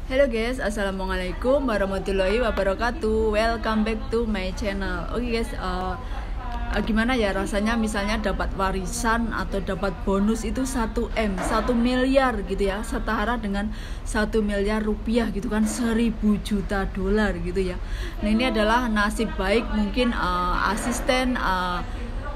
Halo guys, assalamualaikum warahmatullahi wabarakatuh. Welcome back to my channel. Oke guys, gimana ya rasanya misalnya dapat warisan atau dapat bonus itu 1 miliar gitu ya, setara dengan 1 miliar rupiah gitu kan, 1000 juta dolar gitu ya. Nah ini adalah nasib baik mungkin asisten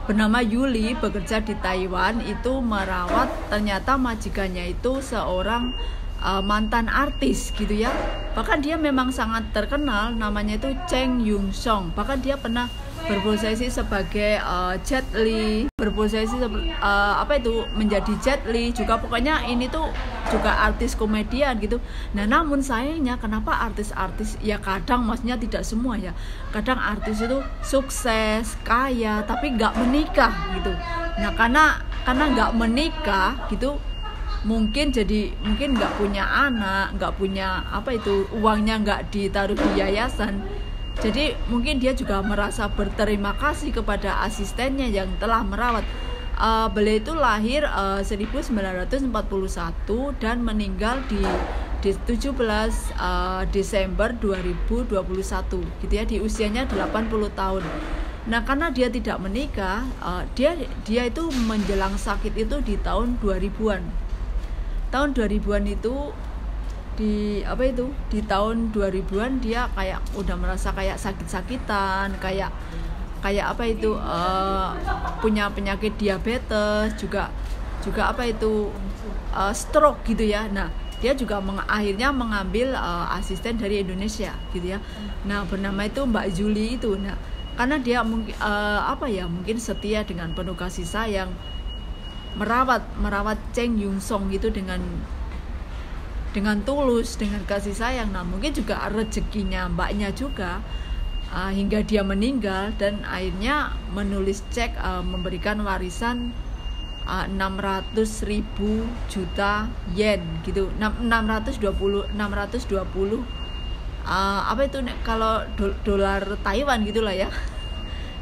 bernama Yuli bekerja di Taiwan itu merawat, ternyata majikannya itu seorang mantan artis gitu ya. Bahkan dia memang sangat terkenal, namanya itu Cheng Yung Song. Bahkan dia pernah berposisi sebagai Jet Li, berposisi menjadi Jet Li juga. Pokoknya ini tuh juga artis komedian gitu. Nah namun sayangnya kenapa artis-artis ya, kadang maksudnya tidak semua ya, kadang artis itu sukses kaya tapi nggak menikah gitu. Nah karena nggak menikah gitu, mungkin nggak punya anak, nggak punya uangnya nggak ditaruh di yayasan, jadi mungkin dia juga merasa berterima kasih kepada asistennya yang telah merawat. Beliau itu lahir 1941 dan meninggal di 17 Desember 2021 gitu ya, di usianya 80 tahun. Nah karena dia tidak menikah, dia itu menjelang sakit itu di tahun 2000-an. Tahun 2000-an itu di tahun 2000-an dia kayak udah merasa kayak sakit-sakitan, kayak punya penyakit diabetes, juga stroke gitu ya. Nah dia juga akhirnya mengambil asisten dari Indonesia gitu ya. Nah bernama itu Mbak Yuli itu. Nah karena dia mungkin setia dengan penuh kasih sayang, merawat Cheng Yung Song gitu dengan tulus, dengan kasih sayang. Nah mungkin juga rezekinya mbaknya juga hingga dia meninggal, dan akhirnya menulis cek memberikan warisan 600.000 juta yen gitu, 620 kalau dolar Taiwan gitulah ya.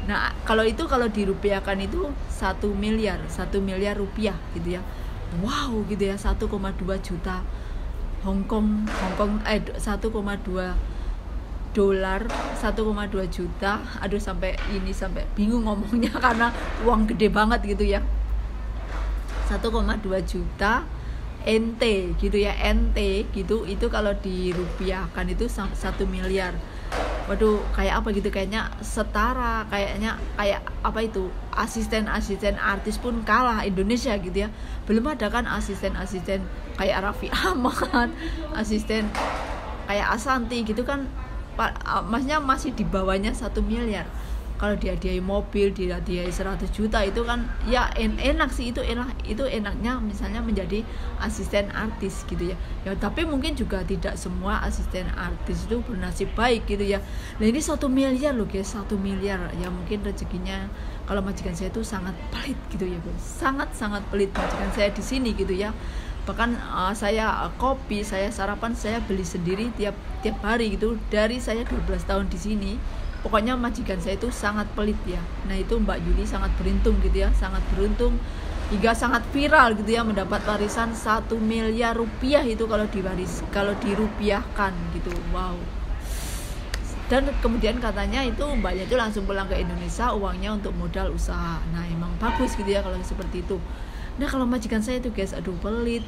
Nah kalau dirupiahkan itu 1 miliar rupiah gitu ya. Wow gitu ya, 1,2 juta Hongkong 1,2 dolar, 1,2 juta. Aduh sampai bingung ngomongnya karena uang gede banget gitu ya. 1,2 juta NT gitu ya, NT gitu, itu kalau dirupiahkan itu 1 miliar. Waduh kayak apa gitu, kayaknya setara, kayak asisten artis pun kalah Indonesia gitu ya. Belum ada kan asisten kayak Raffi Ahmad, asisten kayak Ashanty gitu kan, maksudnya masih di bawahnya 1 miliar. Kalau dihadiahi mobil, dihadiahi 100 juta itu kan ya enak sih, itu enaknya misalnya menjadi asisten artis gitu ya. Ya tapi mungkin juga tidak semua asisten artis itu bernasib baik gitu ya. Nah ini 1 miliar loh guys, 1 miliar ya. Mungkin rezekinya, kalau majikan saya itu sangat pelit gitu ya guys, sangat pelit majikan saya di sini gitu ya. Bahkan saya kopi, saya sarapan saya beli sendiri tiap hari gitu, dari saya 12 tahun di sini. Pokoknya majikan saya itu sangat pelit ya. Nah itu Mbak Yuli sangat beruntung gitu ya, sangat beruntung hingga sangat viral gitu ya, mendapat warisan 1 miliar rupiah itu kalau dirupiahkan gitu. Wow. Dan kemudian katanya itu mbaknya itu langsung pulang ke Indonesia, uangnya untuk modal usaha. Nah emang bagus gitu ya kalau seperti itu. Nah kalau majikan saya itu guys, aduh pelit.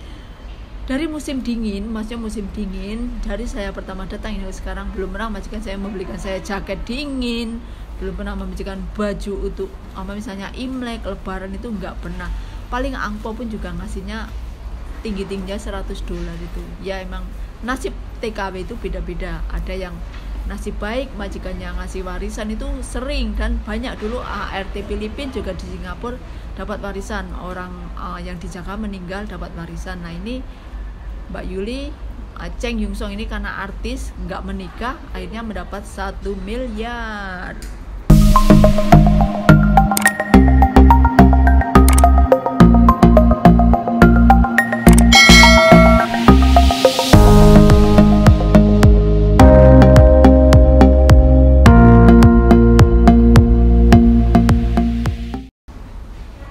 Dari musim dingin, dari saya pertama datang ini sekarang, belum pernah majikan saya membelikan saya jaket dingin, belum pernah membelikan baju untuk misalnya Imlek, Lebaran, itu nggak pernah. Paling angpau pun juga ngasihnya tinggi-tingginya 100 dolar itu. Ya emang nasib TKW itu beda-beda. Ada yang nasib baik majikannya ngasih warisan itu sering dan banyak. Dulu ART Filipina juga di Singapura dapat warisan, orang yang di Jakarta meninggal dapat warisan. Nah ini Mbak Yuli, Cheng Yung Song ini karena artis nggak menikah, akhirnya mendapat 1 miliar.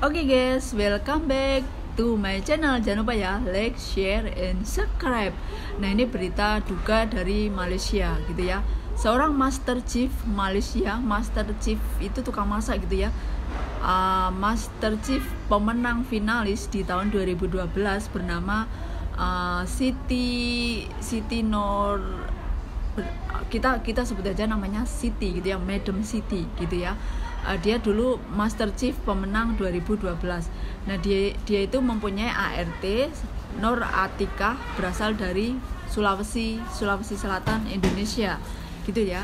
Oke guys, welcome back to my channel. Jangan lupa ya, like, share, and subscribe. Nah, ini berita duka dari Malaysia gitu ya. Seorang Master Chief Malaysia, Master Chief itu tukang masak gitu ya. Master Chief pemenang finalis di tahun 2012 bernama Siti Nur, kita sebut aja namanya Siti gitu ya, Madam Siti gitu ya. Dia dulu Master Chief pemenang 2012. Nah, dia itu mempunyai ART Nur Atikah, berasal dari Sulawesi Selatan, Indonesia gitu ya.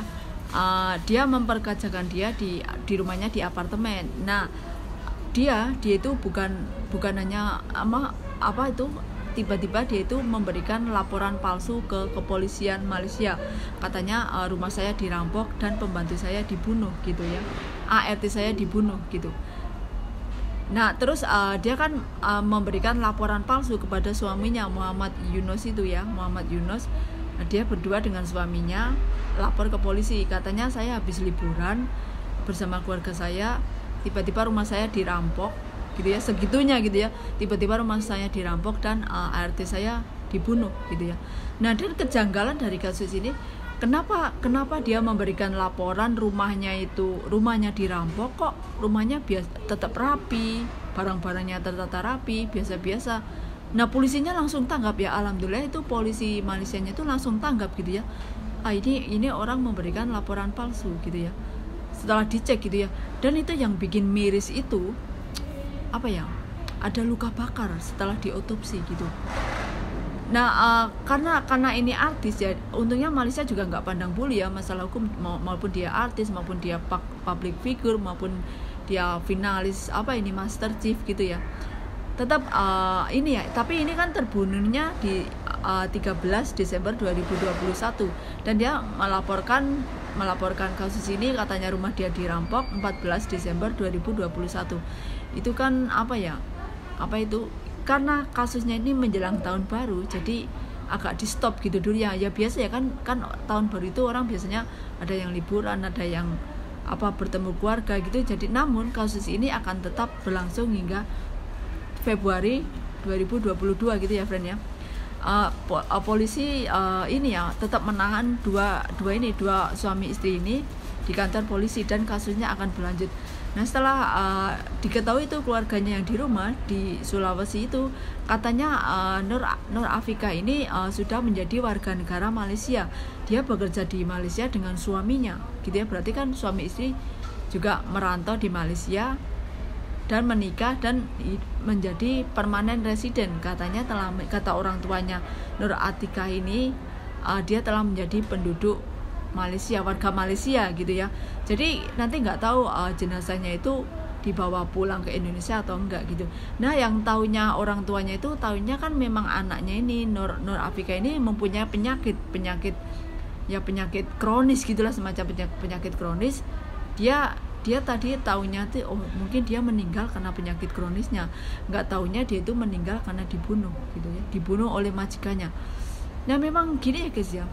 Dia memperkerjakan dia di rumahnya di apartemen. Nah, dia itu bukan hanya apa itu, tiba-tiba dia itu memberikan laporan palsu ke kepolisian Malaysia. Katanya rumah saya dirampok dan pembantu saya dibunuh gitu ya. ART saya dibunuh gitu. Nah, terus dia kan memberikan laporan palsu kepada suaminya, Muhammad Yunus itu ya, Muhammad Yunus. Nah, dia berdua dengan suaminya lapor ke polisi. Katanya saya habis liburan bersama keluarga saya, tiba-tiba rumah saya dirampok gitu ya, segitunya gitu ya. Tiba-tiba rumah saya dirampok dan ART saya dibunuh gitu ya. Nah, dan kejanggalan dari kasus ini, kenapa dia memberikan laporan rumahnya dirampok, kok rumahnya tetap rapi, barang-barangnya tertata rapi, biasa-biasa. Nah, polisinya langsung tanggap ya, alhamdulillah itu polisi Malaysianya itu langsung tanggap gitu ya. Ini orang memberikan laporan palsu gitu ya. Setelah dicek gitu ya, dan itu yang bikin miris itu apa ya? Ada luka bakar setelah diotopsi gitu. Nah, karena ini artis ya, untungnya Malaysia juga nggak pandang bulu ya masalah hukum, maupun dia artis, maupun dia public figure, maupun dia finalis Master Chief gitu ya. Tetap ini ya, tapi ini kan terbunuhnya di 13 Desember 2021 dan dia melaporkan kasus ini, katanya rumah dia dirampok 14 Desember 2021. Itu kan karena kasusnya ini menjelang tahun baru, jadi agak di stop gitu dulu ya. Ya biasa ya kan tahun baru itu orang biasanya ada yang liburan, ada yang bertemu keluarga gitu. Jadi namun kasus ini akan tetap berlangsung hingga Februari 2022 gitu ya, friend ya. Polisi ini ya tetap menahan dua suami istri ini di kantor polisi dan kasusnya akan berlanjut. Nah, setelah diketahui itu keluarganya yang di rumah di Sulawesi itu, katanya Nur Afika ini sudah menjadi warga negara Malaysia. Dia bekerja di Malaysia dengan suaminya gitu ya. Berarti kan suami istri juga merantau di Malaysia dan menikah dan menjadi permanen residen. Kata orang tuanya Nur Atikah ini, dia telah menjadi penduduk Malaysia, warga Malaysia gitu ya. Jadi nanti nggak tahu jenazahnya itu dibawa pulang ke Indonesia atau enggak gitu. Nah, yang taunya orang tuanya itu taunya kan memang anaknya ini Nur Afika ini mempunyai penyakit kronis gitulah, semacam penyakit kronis. Dia tadi taunya tuh mungkin dia meninggal karena penyakit kronisnya, nggak taunya dia itu meninggal karena dibunuh gitu ya, dibunuh oleh majikannya. Nah, memang gini ya guys ya,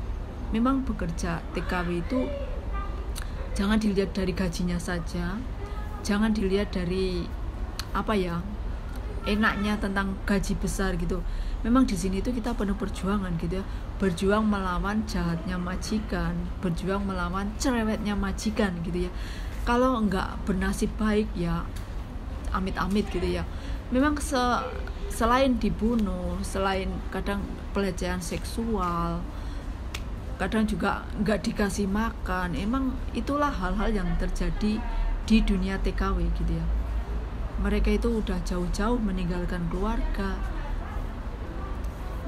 memang bekerja TKW itu jangan dilihat dari gajinya saja, jangan dilihat dari enaknya tentang gaji besar gitu. Memang di sini itu kita penuh perjuangan gitu ya, berjuang melawan jahatnya majikan, berjuang melawan cerewetnya majikan gitu ya. Kalau nggak bernasib baik ya amit-amit gitu ya. Memang selain dibunuh, selain kadang pelecehan seksual, kadang juga nggak dikasih makan. Emang itulah hal-hal yang terjadi di dunia TKW gitu ya. Mereka itu udah jauh-jauh meninggalkan keluarga,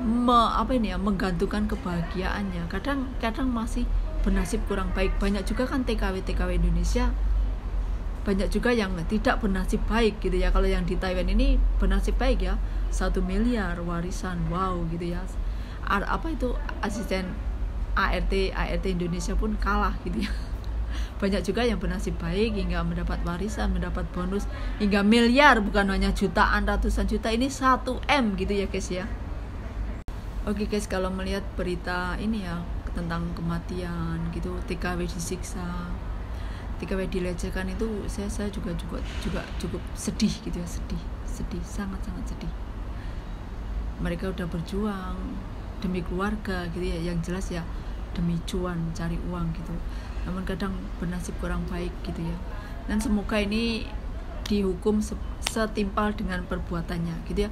menggantungkan kebahagiaannya. Kadang masih bernasib kurang baik. Banyak juga kan TKW Indonesia, banyak juga yang tidak bernasib baik gitu ya. Kalau yang di Taiwan ini bernasib baik ya, 1 miliar warisan, wow gitu ya. Asisten ART Indonesia pun kalah gitu ya. Banyak juga yang bernasib baik hingga mendapat warisan, mendapat bonus hingga miliar, bukan hanya jutaan, ratusan juta, ini 1M gitu ya guys ya. Oke guys, kalau melihat berita ini ya tentang kematian gitu, TKW disiksa, TKW dilecehkan, itu saya juga cukup sedih gitu ya, sedih, sangat sedih. mereka udah berjuang demi keluarga gitu ya, yang jelas ya demi cuan, cari uang gitu, namun kadang bernasib kurang baik gitu ya. Dan semoga ini dihukum setimpal dengan perbuatannya gitu ya.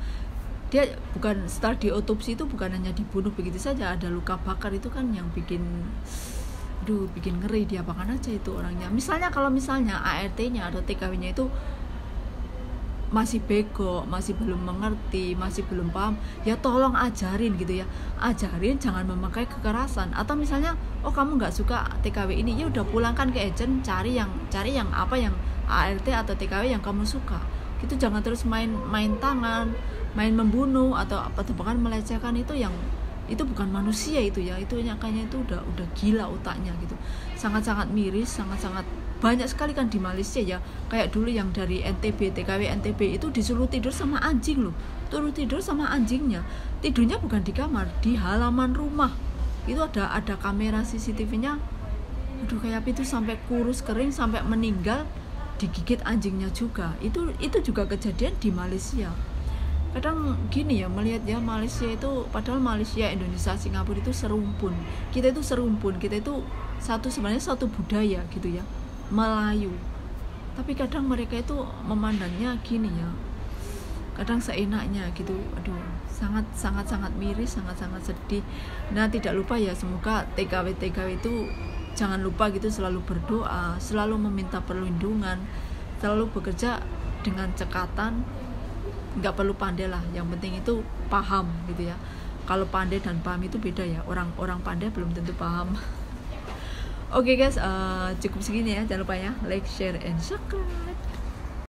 Dia bukan, setelah diotopsi itu bukan hanya dibunuh begitu saja, ada luka bakar, itu kan yang bikin ngeri, diapakan aja itu orangnya. Kalau misalnya ART-nya atau TKW-nya itu masih bego, masih belum mengerti, masih belum paham, ya tolong ajarin gitu ya, ajarin jangan memakai kekerasan. Atau misalnya kamu nggak suka TKW ini, ya udah pulangkan ke agent, cari yang apa yang ART atau TKW yang kamu suka gitu. Jangan terus main tangan, main membunuh atau bahkan melecehkan. Itu bukan manusia itu ya, itu kayaknya itu udah gila otaknya gitu. Sangat-sangat miris, sangat-sangat banyak sekali kan di Malaysia ya. Kayak dulu yang dari NTB, TKW NTB itu disuruh tidur sama anjing loh, turun tidur sama anjingnya, tidurnya bukan di kamar, di halaman rumah. Itu ada kamera CCTV-nya. Kayak itu sampai kurus kering, sampai meninggal digigit anjingnya juga. Itu juga kejadian di Malaysia. Kadang gini ya, melihat ya Malaysia itu, padahal Malaysia, Indonesia, Singapura itu serumpun. Kita itu sebenarnya satu budaya gitu ya, Melayu. Tapi kadang mereka itu memandangnya gini ya, kadang seenaknya gitu. Sangat miris, sangat sedih. Nah, tidak lupa ya, semoga TKW itu jangan lupa gitu, selalu berdoa, selalu meminta perlindungan, selalu bekerja dengan cekatan. Nggak perlu pandai lah, yang penting itu paham gitu ya. Kalau pandai dan paham itu beda ya, orang pandai belum tentu paham. Oke guys, cukup segini ya, jangan lupa ya like, share, and subscribe.